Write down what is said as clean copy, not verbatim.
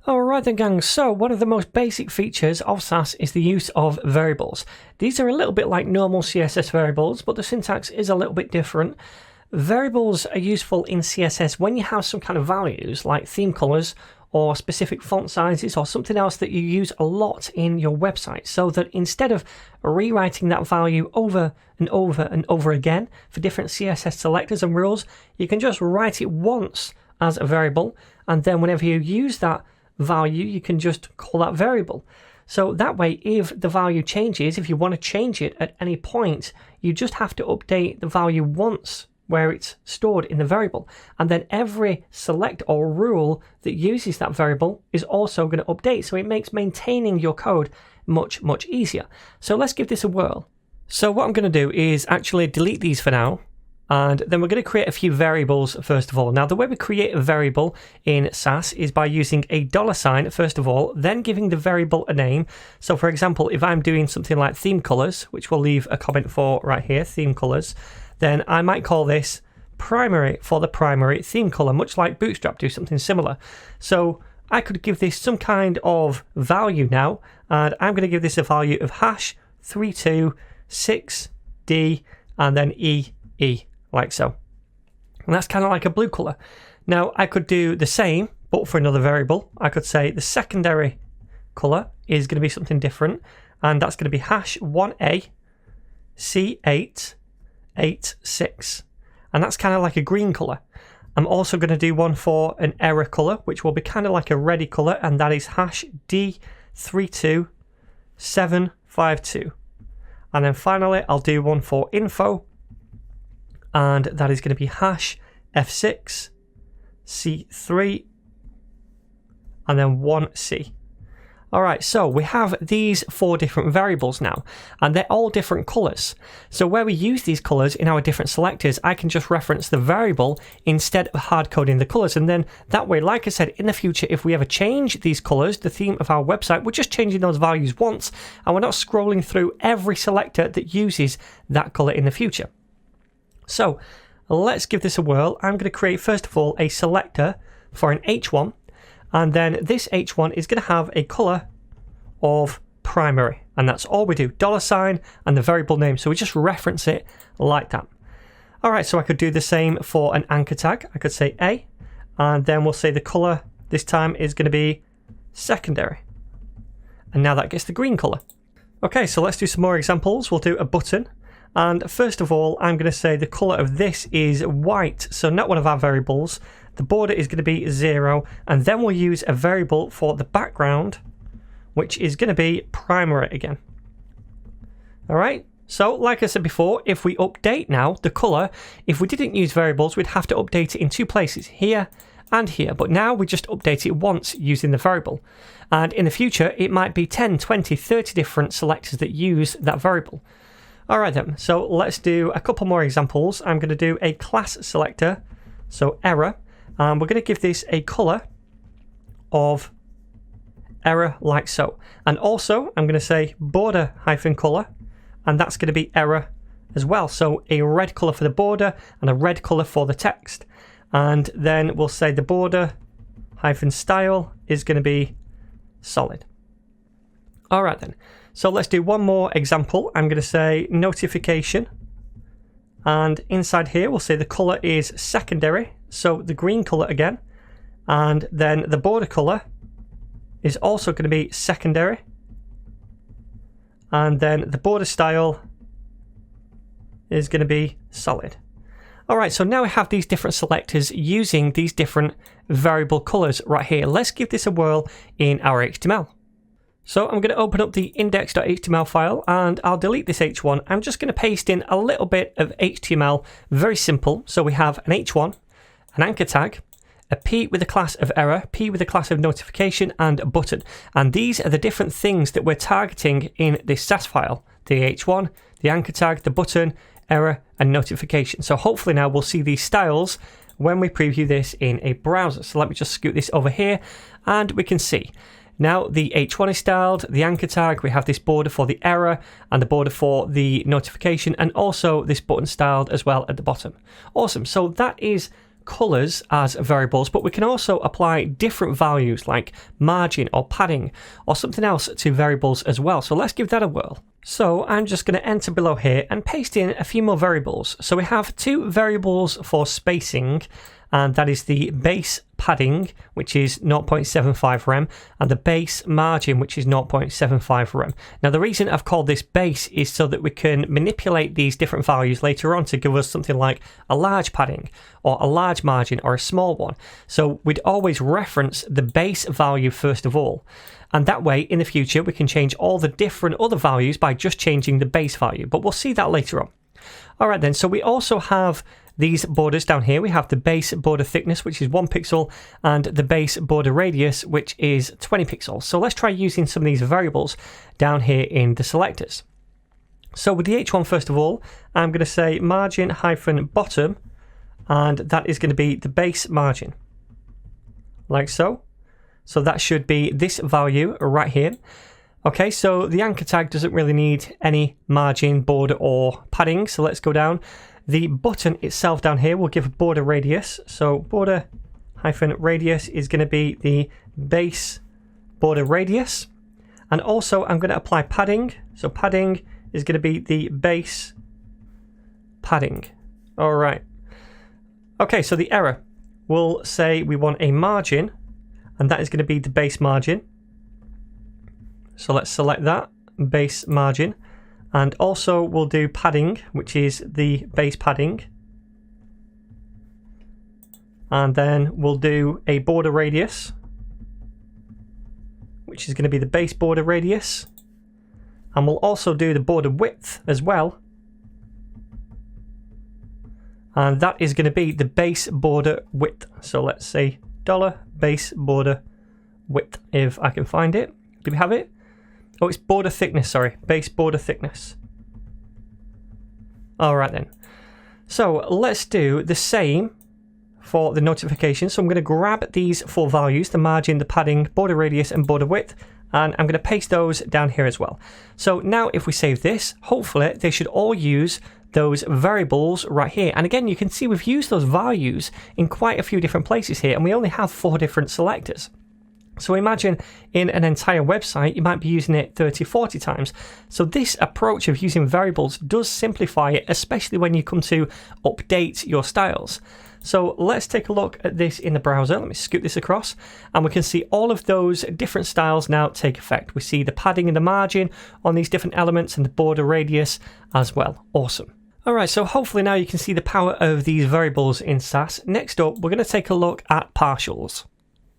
Alright then gang, so one of the most basic features of SASS is the use of variables. These are a little bit like normal CSS variables, but the syntax is a little bit different. Variables are useful in CSS when you have some kind of values like theme colors or specific font sizes or something else that you use a lot in your website, so that instead of rewriting that value over and over and over again for different CSS selectors and rules, you can just write it once as a variable, and then whenever you use that value you can just call that variable. So that way, if the value changes, if you want to change it at any point, you just have to update the value once where it's stored in the variable, and then every select or rule that uses that variable is also going to update, so it makes maintaining your code much easier. So let's give this a whirl. So what I'm going to do is actually delete these for now, and then we're going to create a few variables first of all. Now the way we create a variable in SASS is by using a $sign first of all, then giving the variable a name. So for example, if I'm doing something like theme colors, which we'll leave a comment for right here, theme colors, then I might call this primary for the primary theme color, much like Bootstrap do something similar. So I could give this some kind of value now, and I'm going to give this a value of #326D and then EE. Like so. And that's kind of like a blue color. Now I could do the same, but for another variable. I could say the secondary color is going to be something different, and that's going to be #1A C886, and that's kind of like a green color. I'm also going to do one for an error color, which will be kind of like a reddy color, and that is D32752. And then finally I'll do one for info, and that is going to be #F6C3 and then 1C. Alright, so we have these 4 different variables now, and they're all different colors. So where we use these colors in our different selectors, I can just reference the variable instead of hard coding the colors, and then that way, like I said, in the future, if we ever change these colors, the theme of our website, we're just changing those values once, and we're not scrolling through every selector that uses that color in the future. So let's give this a whirl. I'm going to create first of all a selector for an H1, and then this H1 is going to have a color of primary, and that's all we do, $sign and the variable name, so we just reference it like that. Alright, so I could do the same for an anchor tag. I could say A, and then we'll say the color this time is going to be secondary, and now that gets the green color. Okay, so let's do some more examples. We'll do a button. And first of all, I'm going to say the color of this is white, so not one of our variables. The border is going to be 0, and then we'll use a variable for the background, which is going to be primary again. Alright, so like I said before, if we update now the color, if we didn't use variables, we'd have to update it in 2 places, here and here, but now we just update it once using the variable. And in the future, it might be 10, 20, 30 different selectors that use that variable. Alright then, so let's do a couple more examples. I'm going to do a class selector, so error, and we're going to give this a color of error like so. And also I'm going to say border hyphen color, and that's going to be error as well. So a red color for the border and a red color for the text. And then we'll say the border hyphen style is going to be solid. Alright then. So let's do one more example. I'm going to say notification, and inside here we'll say the color is secondary, so the green color again, and then the border color is also going to be secondary, and then the border style is going to be solid. Alright, so now we have these different selectors using these different variable colors right here. Let's give this a whirl in our HTML. So I'm going to open up the index.html file, and I'll delete this H1. I'm just going to paste in a little bit of HTML, very simple. So we have an H1, an anchor tag, a P with a class of error, P with a class of notification, and a button. And these are the different things that we're targeting in this SASS file. The H1, the anchor tag, the button, error, and notification. So hopefully now we'll see these styles when we preview this in a browser. So let me just scoot this over here, and we can see. Now the H1 is styled, the anchor tag, we have this border for the error and the border for the notification, and also this button styled as well at the bottom. Awesome, so that is colors as variables, but we can also apply different values like margin or padding or something else to variables as well. So let's give that a whirl. So I'm just going to enter below here and paste in a few more variables. So we have two variables for spacing, and that is the base padding, which is 0.75 rem, and the base margin, which is 0.75 rem. Now the reason I've called this base is so that we can manipulate these different values later on to give us something like a large padding or a large margin or a small one. So we'd always reference the base value first of all. And that way, in the future, we can change all the different other values by just changing the base value. But we'll see that later on. All right then, so we also have these borders down here. We have the base border thickness, which is 1 pixel, and the base border radius, which is 20 pixels. So let's try using some of these variables down here in the selectors. So with the H1, first of all, I'm going to say margin hyphen bottom, and that is going to be the base margin, like so. So that should be this value right here. Okay, so the anchor tag doesn't really need any margin, border, or padding. So let's go down. The button itself down here will give a border radius. So border hyphen radius is going to be the base border radius. And also I'm going to apply padding. So padding is going to be the base padding. All right. Okay, so the error will say we want a margin, and that is going to be the base margin. So let's select that, base margin. And also we'll do padding, which is the base padding. And then we'll do a border radius, which is going to be the base border radius. And we'll also do the border width as well. And that is going to be the base border width. So let's say $base border width, if I can find it. Do we have it? Oh, it's border thickness, sorry. Base border thickness. All right then. So let's do the same for the notification. So I'm going to grab these four values, the margin, the padding, border radius, and border width, and I'm going to paste those down here as well. So now if we save this, hopefully they should all use those variables right here. And again, you can see we've used those values in quite a few different places here, and we only have 4 different selectors. So imagine in an entire website, you might be using it 30, 40 times. So this approach of using variables does simplify it, especially when you come to update your styles. So let's take a look at this in the browser. Let me scoot this across, and we can see all of those different styles now take effect. We see the padding and the margin on these different elements and the border radius as well. Awesome. All right, so hopefully now you can see the power of these variables in SASS. Next up, we're going to take a look at partials.